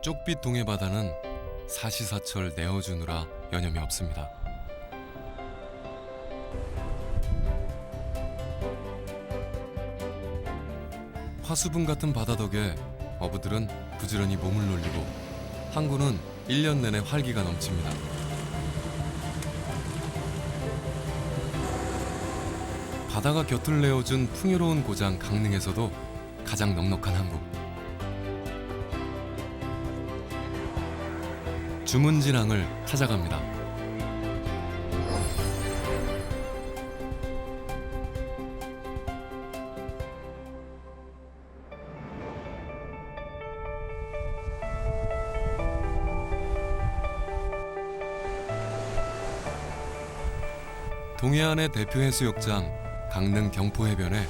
쪽빛 동해 바다는 사시사철 내어주느라 여념이 없습니다. 화수분 같은 바다 덕에 어부들은 부지런히 몸을 놀리고 항구는 1년 내내 활기가 넘칩니다. 바다가 곁을 내어준 풍요로운 고장 강릉에서도 가장 넉넉한 항구. 주문진항을 찾아갑니다. 동해안의 대표 해수욕장 강릉 경포해변에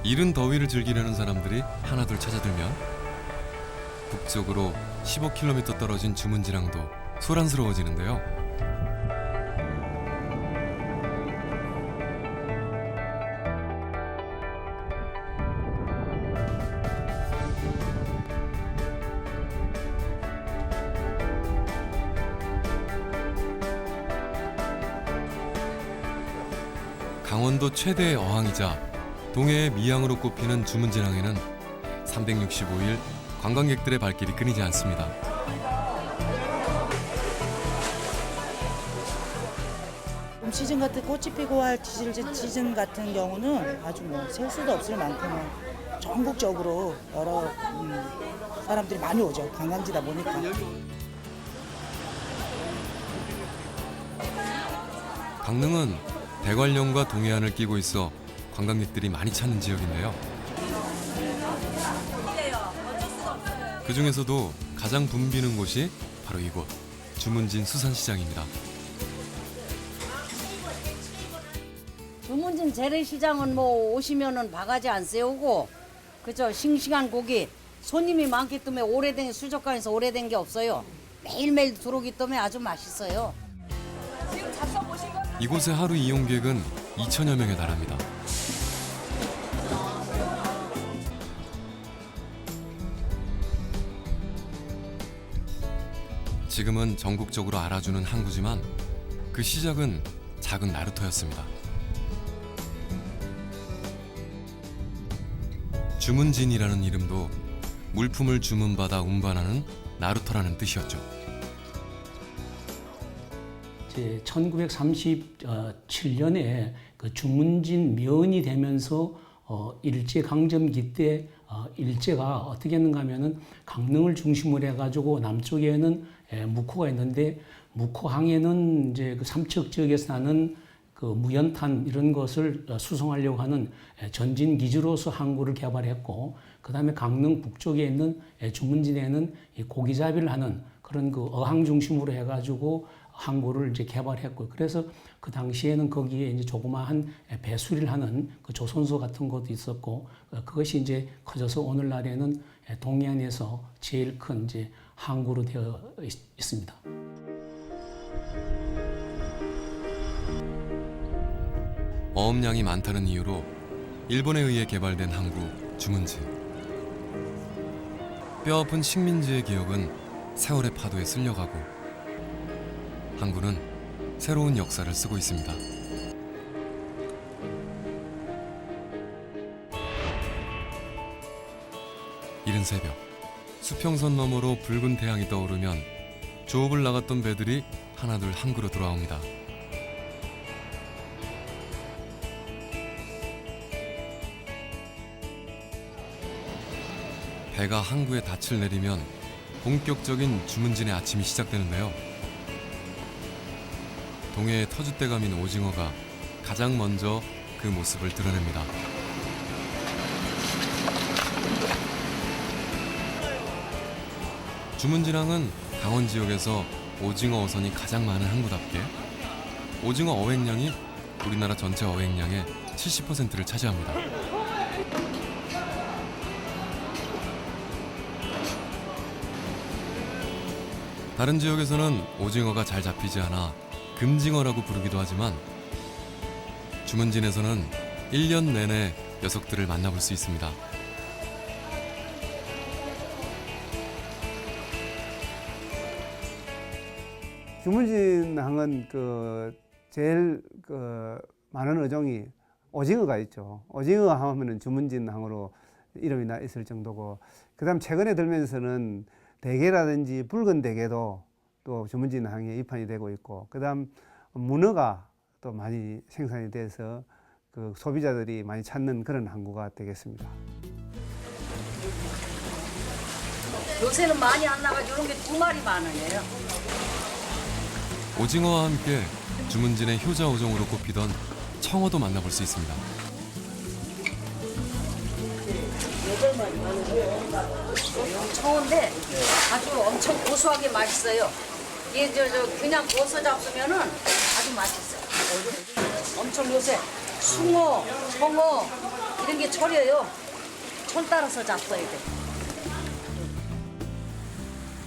이른 더위를 즐기려는 사람들이 하나둘 찾아들면 북쪽으로 15km 떨어진 주문진항도 소란스러워지는데요. 강원도 최대의 어항이자 동해의 미항으로 꼽히는 주문진항에는 365일 관광객들의 발길이 끊이지 않습니다. 시즌 같은 꽃이 피고 할 시즌 같은 경우는 아주 셀 수도 없을 만큼 전국적으로 여러 사람들이 많이 오죠. 관광지다 보니까. 강릉은 대관령과 동해안을 끼고 있어 관광객들이 많이 찾는 지역인데요. 그 중에서도 가장 붐비는 곳이 바로 이곳 주문진 수산시장입니다. 주문진 재래시장은 오시면은 바가지 안 세우고 그죠, 싱싱한 고기 손님이 많기 때문에 오래된 수족관에서 오래된 게 없어요. 매일매일 들어오기 때문에 아주 맛있어요. 이곳의 하루 이용객은 2천여 명에 달합니다. 지금은 전국적으로 알아주는 항구지만 그 시작은 작은 나루터였습니다. 주문진이라는 이름도 물품을 주문받아 운반하는 나루터라는 뜻이었죠. 1937년에 그 주문진 면이 되면서 일제강점기 때 일제가 어떻게 했는가 하면은 강릉을 중심으로 해가지고 남쪽에는 묵호가 있는데 묵호항에는 이제 그 삼척 지역에서 나는 그 무연탄 이런 것을 수송하려고 하는 전진 기지로서 항구를 개발했고, 그 다음에 강릉 북쪽에 있는 주문진에는 고기잡이를 하는 그런 그 어항 중심으로 해가지고 항구를 이제 개발했고, 그래서 그 당시에는 거기에 이제 조그마한 배수리를 하는 그 조선소 같은 것도 있었고, 그것이 이제 커져서 오늘날에는 동해안에서 제일 큰 이제 항구로 되어 있습니다. 어업량이 많다는 이유로 일본에 의해 개발된 항구 주문진. 뼈아픈 식민지의 기억은 세월의 파도에 쓸려가고 항구는 새로운 역사를 쓰고 있습니다. 이른 새벽 수평선 너머로 붉은 태양이 떠오르면 조업을 나갔던 배들이 하나둘 항구로 돌아옵니다. 배가 항구에 닻을 내리면 본격적인 주문진의 아침이 시작되는데요. 동해의 터줏대감인 오징어가 가장 먼저 그 모습을 드러냅니다. 주문진항은 강원 지역에서 오징어 어선이 가장 많은 항구답게 오징어 어획량이 우리나라 전체 어획량의 70%를 차지합니다. 다른 지역에서는 오징어가 잘 잡히지 않아 금징어라고 부르기도 하지만 주문진에서는 1년 내내 녀석들을 만나볼 수 있습니다. 주문진항은 제일 많은 어종이 오징어가 있죠. 오징어 하면은 주문진항으로 이름이 나 있을 정도고, 그다음 최근에 들면서는 대게라든지 붉은 대게도 또 주문진항에 입항이 되고 있고, 그다음 문어가 또 많이 생산이 돼서 소비자들이 많이 찾는 그런 항구가 되겠습니다. 요새는 많이 안 나가지고 이런 게 2마리 많으네요. 오징어와 함께 주문진의 효자 어종으로 꼽히던 청어도 만나볼 수 있습니다. 청어인데 아주 엄청 고소하게 맛있어요. 이게 그냥 구워서 잡수면은 아주 맛있어요. 엄청 요새 숭어, 청어 이런 게 철이에요. 철 따라서 잡숴야 돼.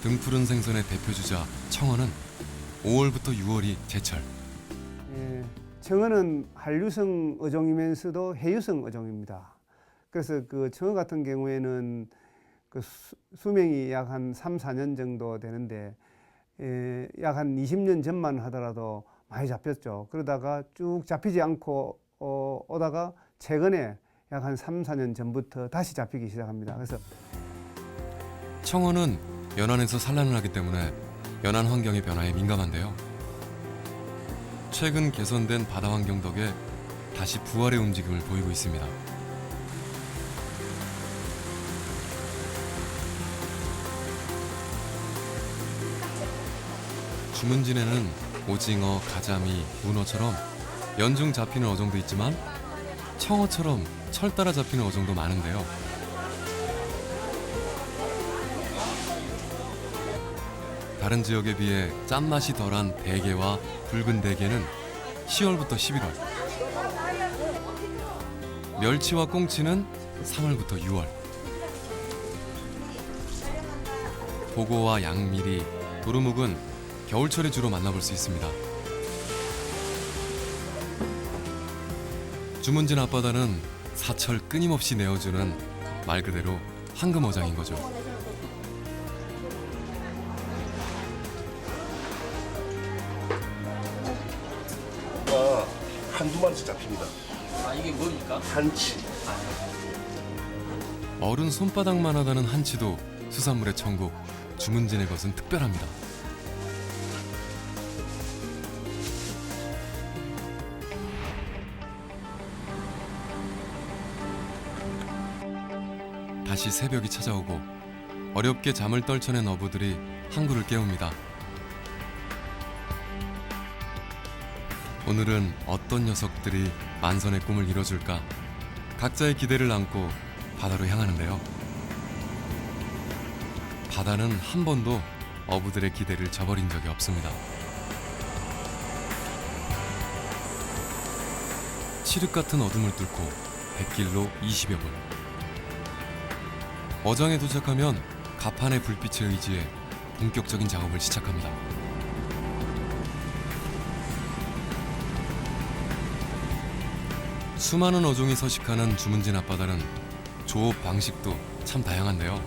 등푸른 생선의 대표주자 청어는 5월부터 6월이 제철. 예, 청어는 한류성 어종이면서도 해유성 어종입니다. 그래서 청어 같은 경우에는 수명이 약 한 3, 4년 정도 되는데, 약 한 20년 전만 하더라도 많이 잡혔죠. 그러다가 쭉 잡히지 않고 오다가 최근에 약 한 3, 4년 전부터 다시 잡히기 시작합니다. 그래서 청어는 연안에서 산란을 하기 때문에 연안 환경의 변화에 민감한데요. 최근 개선된 바다 환경 덕에 다시 부활의 움직임을 보이고 있습니다. 주문진에는 오징어, 가자미, 문어처럼 연중 잡히는 어종도 있지만 청어처럼 철 따라 잡히는 어종도 많은데요. 다른 지역에 비해 짠맛이 덜한 대게와 붉은 대게는 10월부터 11월, 멸치와 꽁치는 3월부터 6월, 보고와 양미리, 도루묵은 겨울철에 주로 만나볼 수 있습니다. 주문진 앞바다는 사철 끊임없이 내어주는 말 그대로 황금어장인 거죠. 한두 마리씩 잡힙니다. 아, 이게 뭡니까? 한치. 어른 손바닥만 하다는 한치도 수산물의 천국 주문진의 것은 특별합니다. 다시 새벽이 찾아오고 어렵게 잠을 떨쳐낸 어부들이 항구를 깨웁니다. 오늘은 어떤 녀석들이 만선의 꿈을 이뤄줄까? 각자의 기대를 안고 바다로 향하는데요. 바다는 한 번도 어부들의 기대를 저버린 적이 없습니다. 칠흑 같은 어둠을 뚫고 백길로 20여 분. 어장에 도착하면 가판의 불빛에 의지해 본격적인 작업을 시작합니다. 수많은 어종이 서식하는 주문진 앞바다는 조업 방식도 참 다양한데요.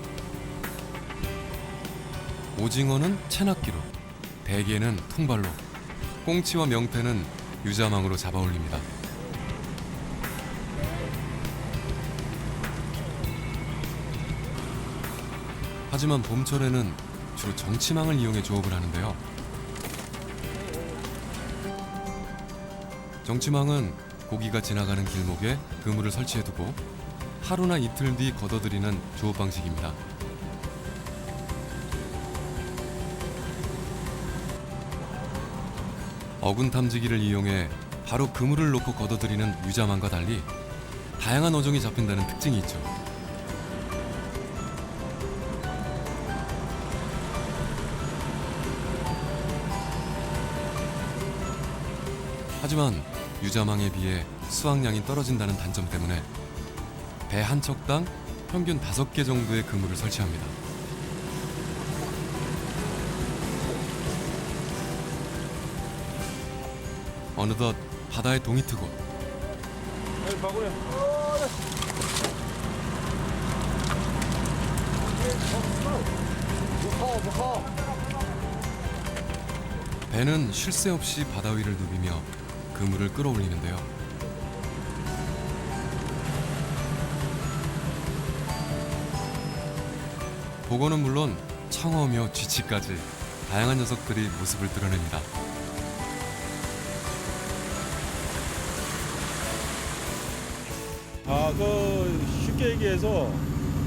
오징어는 채낚기로, 대게는 통발로, 꽁치와 명태는 유자망으로 잡아올립니다. 하지만 봄철에는 주로 정치망을 이용해 조업을 하는데요. 정치망은 고기가 지나가는 길목에 그물을 설치해두고 하루나 이틀 뒤 걷어들이는 조업 방식입니다. 어군 탐지기를 이용해 바로 그물을 놓고 걷어들이는 유자망과 달리 다양한 어종이 잡힌다는 특징이 있죠. 하지만 유자망에 비해 수확량이 떨어진다는 단점 때문에 배 한 척당 평균 5개 정도의 그물을 설치합니다. 어느덧 바다의 동이 트고 배는 쉴 새 없이 바다 위를 누비며 그물을 끌어올리는데요. 보고는 물론 청어며 쥐치까지 다양한 녀석들이 모습을 드러냅니다. 쉽게 얘기해서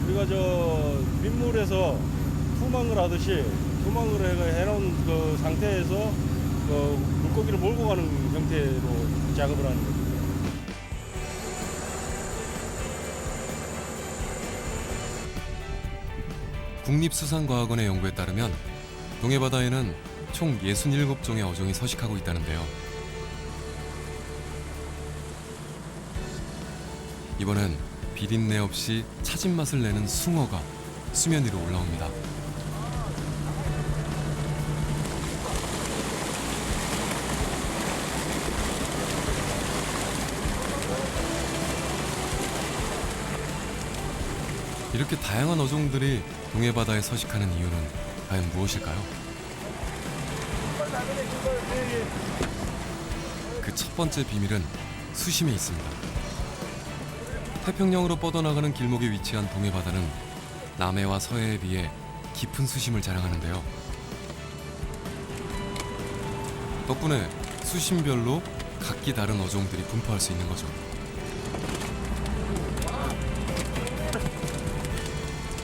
우리가 저 민물에서 투망을 하듯이 투망을 해놓은 그 상태에서 그 물고기를 몰고 가는 형태로 작업을 하는 겁니다. 국립수산과학원의 연구에 따르면 동해바다에는 총 67종의 어종이 서식하고 있다는데요. 이번엔 비린내 없이 차진 맛을 내는 숭어가 수면 위로 올라옵니다. 이렇게 다양한 어종들이 동해바다에 서식하는 이유는 과연 무엇일까요? 그 첫 번째 비밀은 수심에 있습니다. 태평양으로 뻗어나가는 길목에 위치한 동해바다는 남해와 서해에 비해 깊은 수심을 자랑하는데요. 덕분에 수심별로 각기 다른 어종들이 분포할 수 있는 거죠.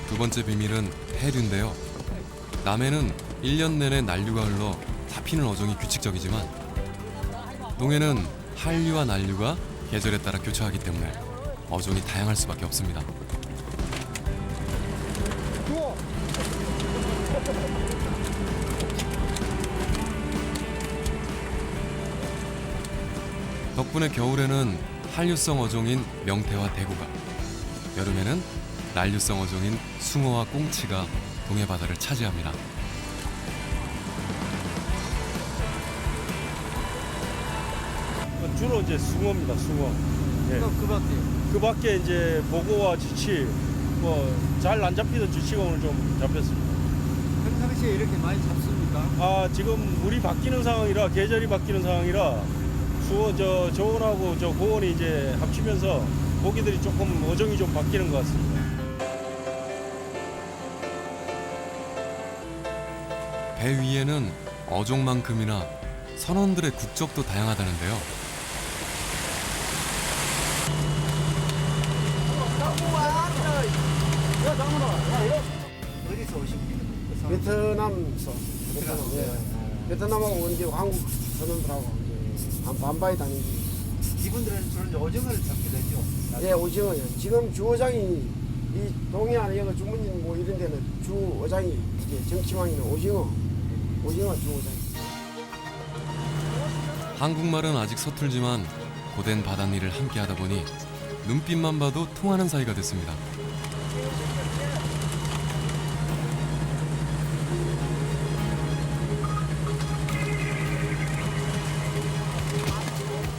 두 번째 비밀은 해류인데요. 남해는 1년 내내 난류가 흘러 잡히는 어종이 규칙적이지만 동해는 한류와 난류가 계절에 따라 교차하기 때문에 어종이 다양할 수밖에 없습니다. 덕분에 겨울에는 한류성 어종인 명태와 대구가, 여름에는 난류성 어종인 숭어와 꽁치가 동해바다를 차지합니다. 주로 이제 숭어입니다. 숭어. 예. 그 밖에 이제 보고와 쥐치, 잘 안 잡히던 쥐치가 오늘 좀 잡혔습니다. 평상시에 이렇게 많이 잡습니까? 지금 물이 바뀌는 상황이라, 계절이 바뀌는 상황이라 저온하고 저 고온이 이제 합치면서 고기들이 조금 어종이 좀 바뀌는 것 같습니다. 배 위에는 어종만큼이나 선원들의 국적도 다양하다는데요. 어디서 오십니까? 베트남서 베트남하고 이제 한국 선원들하고 이제 반바이 다니고. 이분들은 주로 이제 오징어를 잡게 되죠. 예, 오징어요. 지금 주어장이 이 동해안 여기 주문진 뭐 이런 데는 주어장이 이제 정치망이는 오징어 주어장. 한국말은 아직 서툴지만 고된 바닷일을 함께 하다 보니 눈빛만 봐도 통하는 사이가 됐습니다.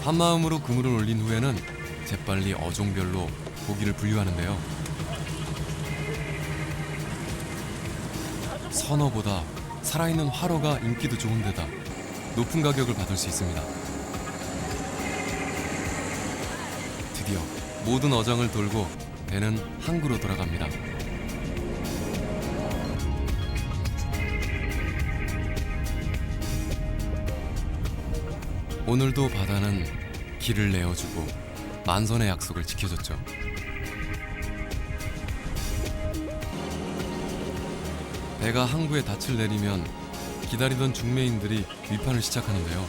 한마음으로 그물을 올린 후에는 재빨리 어종별로 고기를 분류하는데요. 선어보다 살아있는 화로가 인기도 좋은 데다 높은 가격을 받을 수 있습니다. 드디어 모든 어장을 돌고 배는 항구로 돌아갑니다. 오늘도 바다는 길을 내어주고 만선의 약속을 지켜줬죠. 배가 항구에 닻을 내리면 기다리던 중매인들이 위판을 시작하는데요.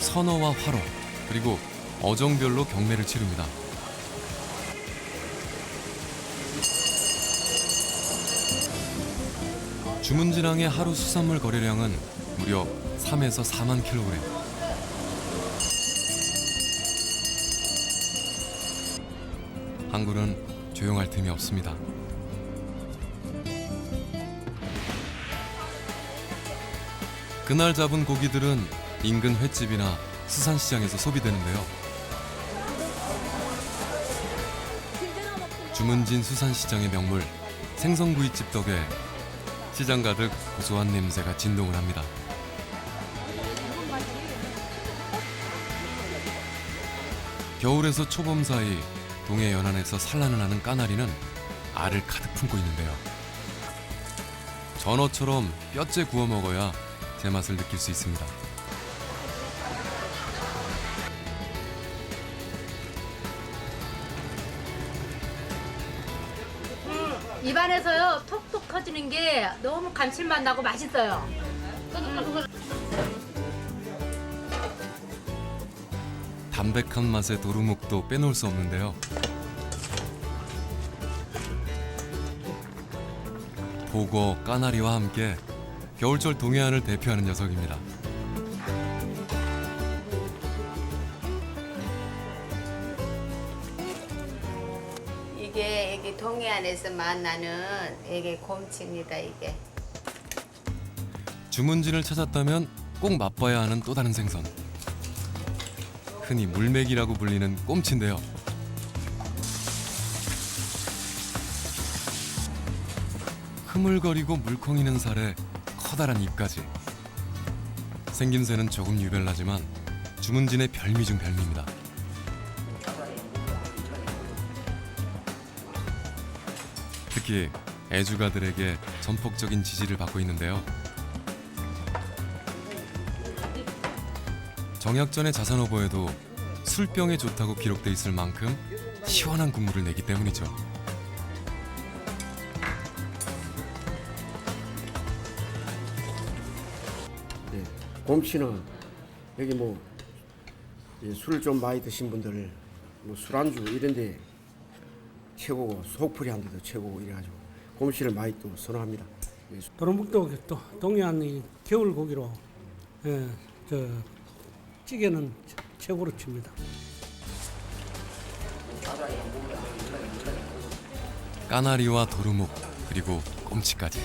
선어와 화로, 그리고 어종별로 경매를 치릅니다. 주문진항의 하루 수산물 거래량은 무려 3에서 4만 킬로그램. 항구는 조용할 틈이 없습니다. 그날 잡은 고기들은 인근 횟집이나 수산시장에서 소비되는데요. 주문진 수산시장의 명물 생선구이집 덕에 시장 가득 고소한 냄새가 진동을 합니다. 겨울에서 초봄 사이 동해 연안에서 산란을 하는 까나리는 알을 가득 품고 있는데요. 전어처럼 뼈째 구워 먹어야 제맛을 느낄 수 있습니다. 입안에서요 톡톡 터지는 게 너무 감칠맛 나고 맛있어요. 담백한 맛의 도루묵도 빼놓을 수 없는데요. 보고 까나리와 함께 겨울철 동해안을 대표하는 녀석입니다. 이게 동해안에서 만나는 이게 곰치입니다. 이게 주문진을 찾았다면 꼭 맛봐야 하는 또 다른 생선. 흔히 물메기라고 불리는 꼼치인데요. 흐물거리고 물컹이는 살에 커다란 입까지. 생김새는 조금 유별나지만 주문진의 별미 중 별미입니다. 특히 애주가들에게 전폭적인 지지를 받고 있는데요. 정약전의 자산어보에도 술병에 좋다고 기록돼 있을 만큼 시원한 국물을 내기 때문이죠. 네, 곰치는 여기 뭐 술을 좀 많이 드신 분들 뭐 술안주 이런데 최고고 속풀이한데도 최고고 이래가지고 곰치를 많이 또 선호합니다. 도루묵도 또 동해안 이 겨울 고기로 찌개는 최고로 칩니다. 까나리와 도루묵 그리고 꼼치까지.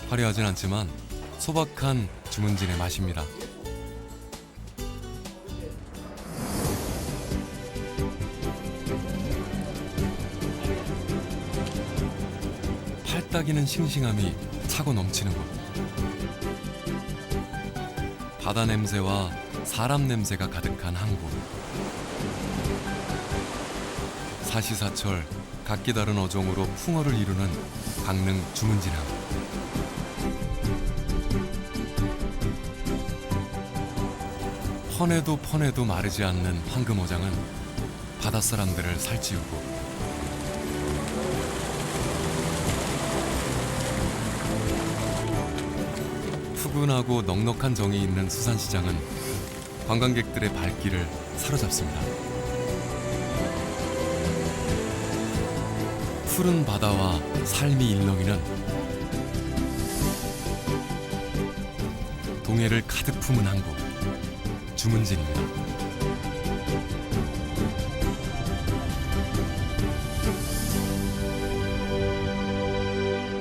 화려하진 않지만 소박한 주문진의 맛입니다. 팔딱이는 싱싱함이 차고 넘치는 곳. 바다 냄새와 사람 냄새가 가득한 한 곳. 사시사철 각기 다른 어종으로 풍어를 이루는 강릉 주문진항. 퍼내도 마르지 않는 황금어장은 바닷사람들을 살찌우고 푸근하고 넉넉한 정이 있는 수산시장은 관광객들의 발길을 사로잡습니다. 푸른 바다와 삶이 일렁이는 동해를 가득 품은 항구 주문진입니다.